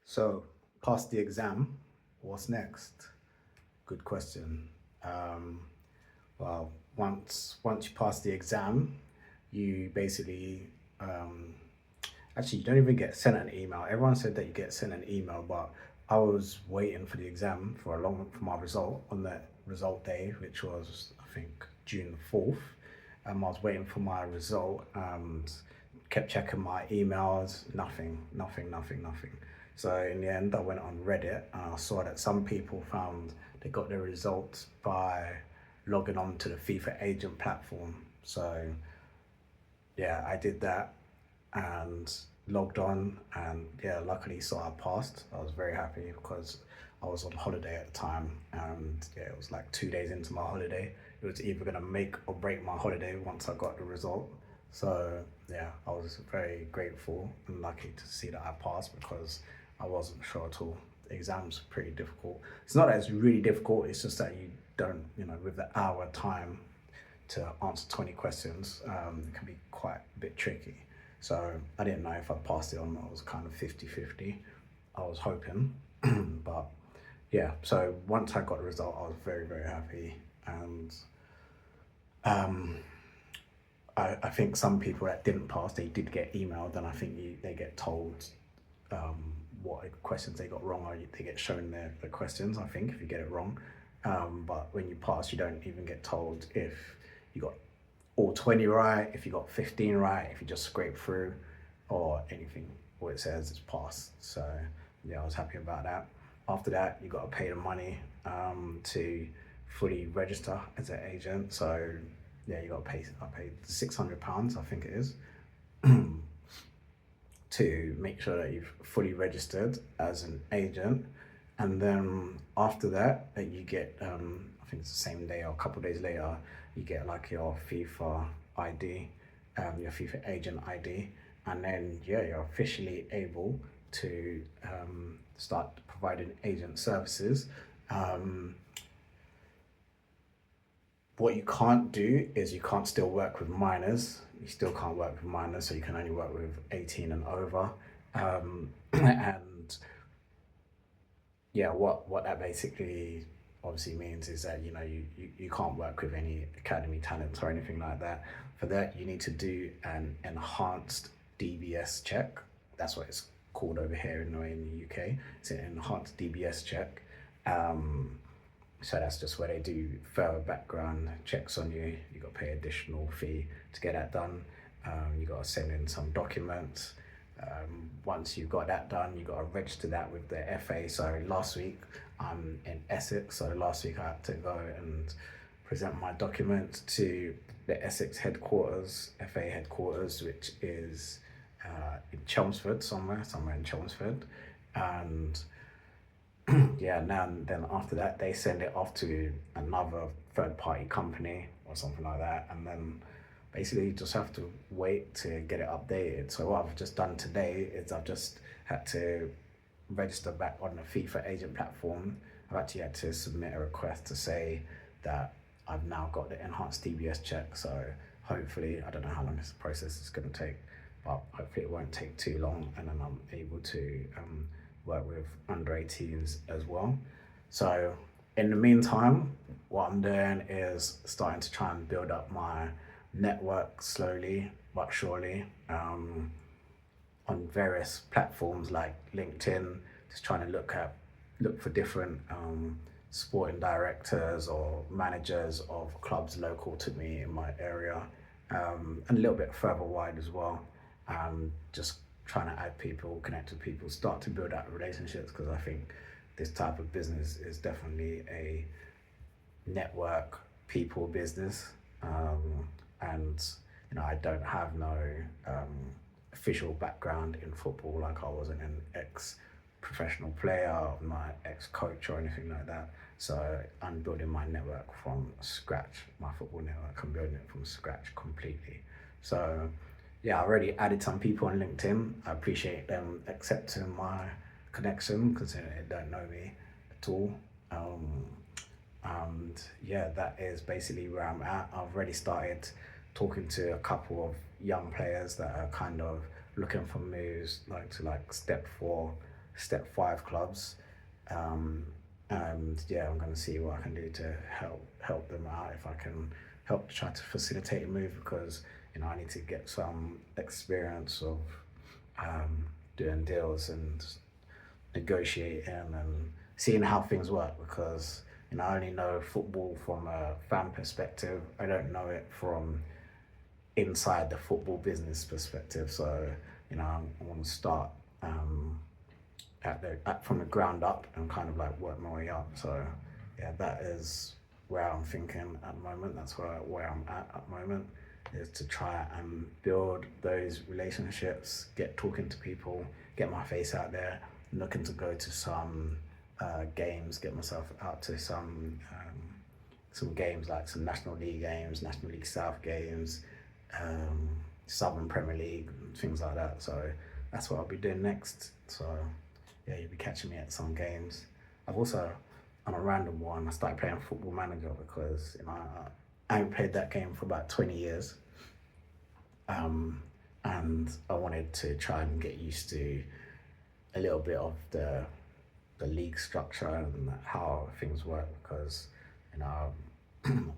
So, past the exam, what's next? Good question. Um, well, once you pass the exam, you basically actually you don't even get sent an email. Everyone said that you get sent an email, but I was waiting for the exam for my result on that result day, which was I think June 4th. I was waiting for my result and kept checking my emails. Nothing. So in the end, I went on Reddit and I saw that some people found they got their results by logging on to the FIFA agent platform. So yeah, I did that and logged on, and yeah, luckily so I passed. I was very happy because I was on holiday at the time, and yeah, it was like 2 days into my holiday. It was either gonna make or break my holiday once I got the result. So yeah, I was very grateful and lucky to see that I passed because I wasn't sure at all. The exam's pretty difficult. It's not that it's really difficult, it's just that you don't, with the hour time to answer 20 questions, it can be quite a bit tricky. So I didn't know if I passed it or not. It was kind of 50-50. I was hoping, but yeah. So once I got the result, I was very, very happy. And um, I think some people that didn't pass, they did get emailed, and I think they get told what questions they got wrong, or they get shown the questions, I think, if you get it wrong. But when you pass, you don't even get told if you got all 20 right, if you got 15 right, if you just scrape through, or anything. All it says is pass. So yeah, I was happy about that. After that, you got to pay the money to fully register as an agent. So yeah, you got to pay. I paid £600, I think it is, to make sure that you've fully registered as an agent. And then after that, you get, I think it's the same day or a couple of days later, you get like your FIFA ID, your FIFA agent ID. And then, yeah, you're officially able to start providing agent services. Um, what you can't do is you can't still work with minors. You still can't work with minors, so you can only work with 18 and over. And yeah, what that basically obviously means is that you can't work with any academy talents or anything like that. For that, you need to do an enhanced DBS check. That's what it's called over here in the UK. It's an enhanced DBS check. So that's just where they do further background checks on you. You got to pay additional fee to get that done. You got to send in some documents. Once you've got that done, you got to register that with the FA. So last week I'm in Essex. So last week I had to go and present my documents to the Essex headquarters, FA headquarters, which is in Chelmsford, somewhere in Chelmsford. And yeah, now and then after that, they send it off to another third party company or something like that. And then basically you just have to wait to get it updated. So what I've just done today is I've just had to register back on the FIFA agent platform. I've actually had to submit a request to say that I've now got the enhanced DBS check. So hopefully, I don't know how long this process is going to take, but hopefully it won't take too long, and then I'm able to work with under 18s as well. So in the meantime, what I'm doing is starting to try and build up my network slowly but surely, on various platforms like LinkedIn, just trying to look for different sporting directors or managers of clubs local to me in my area, and a little bit further wide as well. Just trying to add people, connect with people, start to build out relationships, because I think this type of business is definitely a network people business. And I don't have no official background in football. Like, I wasn't an ex-professional player, or my ex-coach or anything like that. So I'm building my network from scratch. My football network, I'm building it from scratch completely. So yeah, I already added some people on LinkedIn. I appreciate them accepting my connection because they don't know me at all. And yeah, that is basically where I'm at. I've already started talking to a couple of young players that are kind of looking for moves, like to like step four, step five clubs. Um, and yeah, I'm gonna see what I can do to help them out. If I can help try to facilitate a move, because I need to get some experience of um, doing deals and negotiating and seeing how things work, because I only know football from a fan perspective. I don't know it from inside the football business perspective. So I want to start from the ground up and kind of like work my way up. So yeah, that is where I'm thinking at the moment. That's where I'm at the moment, is to try and build those relationships, get talking to people, get my face out there, looking to go to some games, get myself out to some games, like some National League games, National League South games, um, Southern Premier League, things like that. So that's what I'll be doing next. So yeah, you'll be catching me at some games. I've also, on a random one, I started playing Football Manager because I haven't played that game for about 20 years. Um, and I wanted to try and get used to a little bit of the league structure and how things work, because I've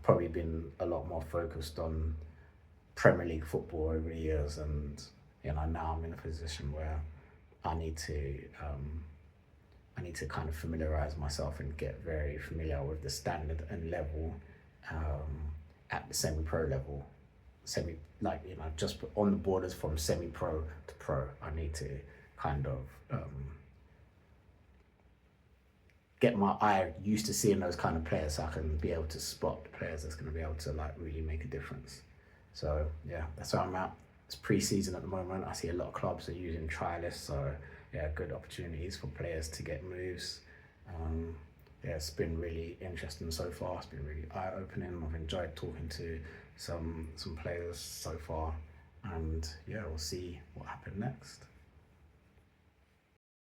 probably been a lot more focused on Premier League football over the years, and now I'm in a position where I need to kind of familiarize myself and get very familiar with the standard and level at the semi-pro level. Just on the borders from semi-pro to pro. I need to kind of get my eye used to seeing those kind of players, so I can be able to spot the players that's going to be able to like really make a difference. So yeah, that's where I'm at. It's pre-season at the moment. I see a lot of clubs are using trialists, so yeah, good opportunities for players to get moves. Yeah, it's been really interesting so far. It's been really eye-opening. I've enjoyed talking to some players so far, and yeah, we'll see what happens next.